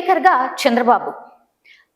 Maker గా Chandrababu.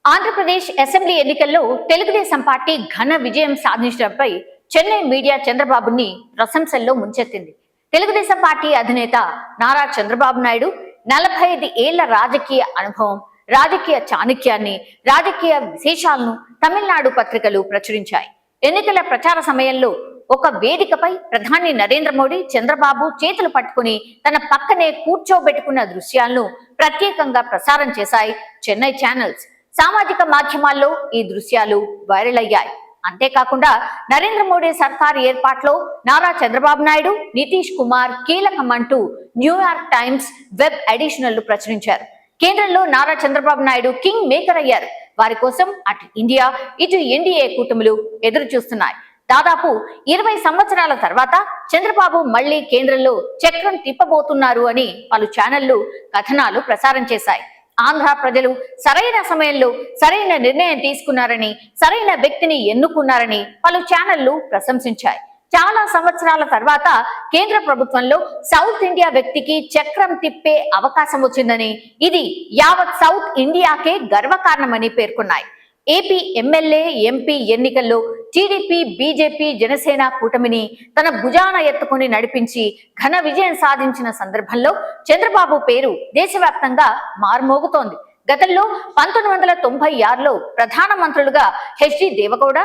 Andhra Pradesh assembly ఎన్నికల్లో Telugu Desam party ఘన విజయం సాధించడంపై చెన్నై మీడియా చంద్రబాబుని ప్రశంసల్లో ముంచెత్తింది. తెలుగుదేశం పార్టీ అధినేత నారా చంద్రబాబు నాయుడు 45 ఏళ్ల రాజకీయ అనుభవం, రాజకీయ చాణక్యాన్ని, రాజకీయ విశేషాలను తమిళనాడు పత్రికలు ప్రచురించాయి. ఎన్నికల ప్రచార సమయంలో ఒక వేదికపై ప్రధాని నరేంద్ర మోడీ చంద్రబాబు చేతులు పట్టుకుని తన పక్కనే కూర్చోబెట్టుకున్న దృశ్యాలను ప్రత్యేకంగా ప్రసారం చేశాయి చెన్నై ఛానల్స్. సామాజిక మాధ్యమాల్లో ఈ దృశ్యాలు వైరల్ అయ్యాయి. అంతేకాకుండా నరేంద్ర మోడీ సర్కార్ ఏర్పాట్లో నారా చంద్రబాబు నాయుడు, నితీష్ కుమార్ కీలకమంటూ న్యూయార్క్ టైమ్స్ వెబ్ ఎడిషనల్ ప్రచురించారు. కేంద్రంలో నారా చంద్రబాబు నాయుడు కింగ్ మేకర్ అయ్యారు. వారి కోసం అటు ఇండియా, ఇటు ఎన్డీఏ కూటములు ఎదురు చూస్తున్నాయి. దాదాపు 20 సంవత్సరాల తర్వాత చంద్రబాబు మళ్లీ కేంద్రంలో చక్రం తిప్పబోతున్నారు అని పలు ఛానళ్లు కథనాలు ప్రసారం చేశాయి. ఆంధ్ర ప్రజలు సరైన సమయంలో సరైన నిర్ణయం తీసుకున్నారని, సరైన వ్యక్తిని ఎన్నుకున్నారని పలు ఛానళ్లు ప్రశంసించాయి. చాలా సంవత్సరాల తర్వాత కేంద్ర ప్రభుత్వంలో సౌత్ ఇండియా వ్యక్తికి చక్రం తిప్పే అవకాశం వచ్చిందని, ఇది యావత్ సౌత్ ఇండియాకే గర్వకారణమని పేర్కొన్నాయి. ఏపీ ఎమ్మెల్యే, ఎంపీ ఎన్నికల్లో టీడీపీ, బీజేపీ, జనసేన కూటమిని తన భుజాన ఎత్తుకుని నడిపించి ఘన విజయం సాధించిన సందర్భంలో చంద్రబాబు పేరు దేశవ్యాప్తంగా మారుమోగుతోంది. గతంలో 1996లో ప్రధానమంత్రులుగా హెచ్డి దేవగౌడ,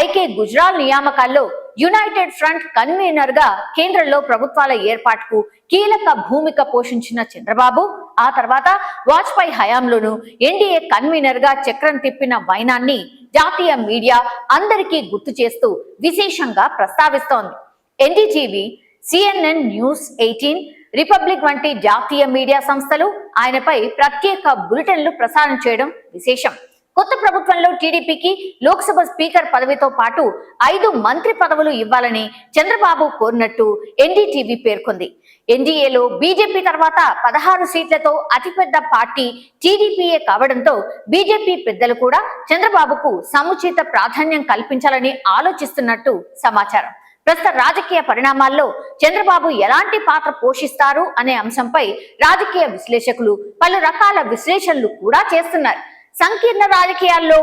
ఐకే గుజరాల్ నియామకాల్లో యునైటెడ్ ఫ్రంట్ కన్వీనర్ గా కేంద్రంలో ప్రభుత్వాల ఏర్పాటుకు కీలక భూమిక పోషించిన చంద్రబాబు ఆ తర్వాత వాజ్పేయి హయాంలోనూ ఎన్డీఏ కన్వీనర్ గా చక్రం తిప్పిన వైనాన్ని జాతీయ మీడియా అందరికీ గుర్తు చేస్తూ విశేషంగా ప్రస్తావిస్తోంది. ఎన్డీటీవీ, సిఎన్ఎన్ న్యూస్ 18, రిపబ్లిక్ వంటి జాతీయ మీడియా సంస్థలు ఆయనపై ప్రత్యేక బులెటిన్లు ప్రసారం చేయడం విశేషం. కొత్త ప్రభుత్వంలో టీడీపీకి లోక్సభ స్పీకర్ పదవితో పాటు 5 మంత్రి పదవులు ఇవ్వాలని చంద్రబాబు కోరినట్టు ఎన్డీటీవీ పేర్కొంది. ఎన్డీఏలో బీజేపీ తర్వాత 16 సీట్లతో అతిపెద్ద పార్టీ టీడీపీయే కావడంతో బీజేపీ పెద్దలు కూడా చంద్రబాబుకు సముచిత ప్రాధాన్యం కల్పించాలని ఆలోచిస్తున్నట్టు సమాచారం. ప్రస్తుత రాజకీయ పరిణామాల్లో చంద్రబాబు ఎలాంటి పాత్ర పోషిస్తారు అనే అంశంపై రాజకీయ విశ్లేషకులు పలు రకాల విశ్లేషణలు కూడా చేస్తున్నారు. సంకీర్ణ రాజకీయాల్లో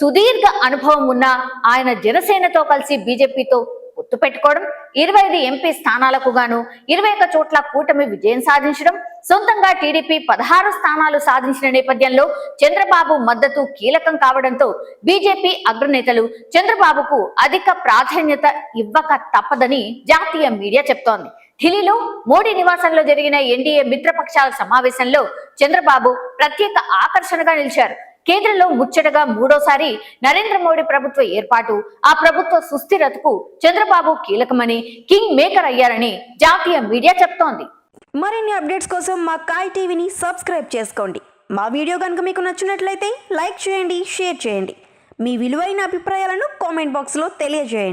సుదీర్ఘ అనుభవం ఉన్న ఆయన జనసేనతో కలిసి బీజేపీతో పొత్తు పెట్టుకోవడం, 25 ఎంపీ స్థానాలకు గాను 21 చోట్ల కూటమి విజయం సాధించడం, సొంతంగా టీడీపీ 16 స్థానాలు సాధించిన నేపథ్యంలో చంద్రబాబు మద్దతు కీలకం కావడంతో బీజేపీ అగ్రనేతలు చంద్రబాబుకు అధిక ప్రాధాన్యత ఇవ్వక తప్పదని జాతీయ మీడియా చెప్తోంది. ఢిల్లీలో మోడీ నివాసంలో జరిగిన ఎన్డీఏ మిత్రపక్షాల సమావేశంలో చంద్రబాబు ప్రత్యేక ఆకర్షణగా నిలిచారు. కేంద్రంలో ముచ్చటగా 3వసారి నరేంద్ర మోడీ ప్రభుత్వ ఏర్పాటు, ఆ ప్రభుత్వ సుస్థిరతకు చంద్రబాబు కీలకమని, కింగ్ మేకర్ అయ్యారని జాతీయ మీడియా చెప్తోంది. మరిన్ని అప్డేట్స్ కోసం మా కాయ్ టీవీని సబ్స్క్రైబ్ చేసుకోండి. మా వీడియో కనుక మీకు నచ్చినట్లయితే లైక్ చేయండి, షేర్ చేయండి. మీ విలువైన అభిప్రాయాలను కామెంట్ బాక్స్లో తెలియజేయండి.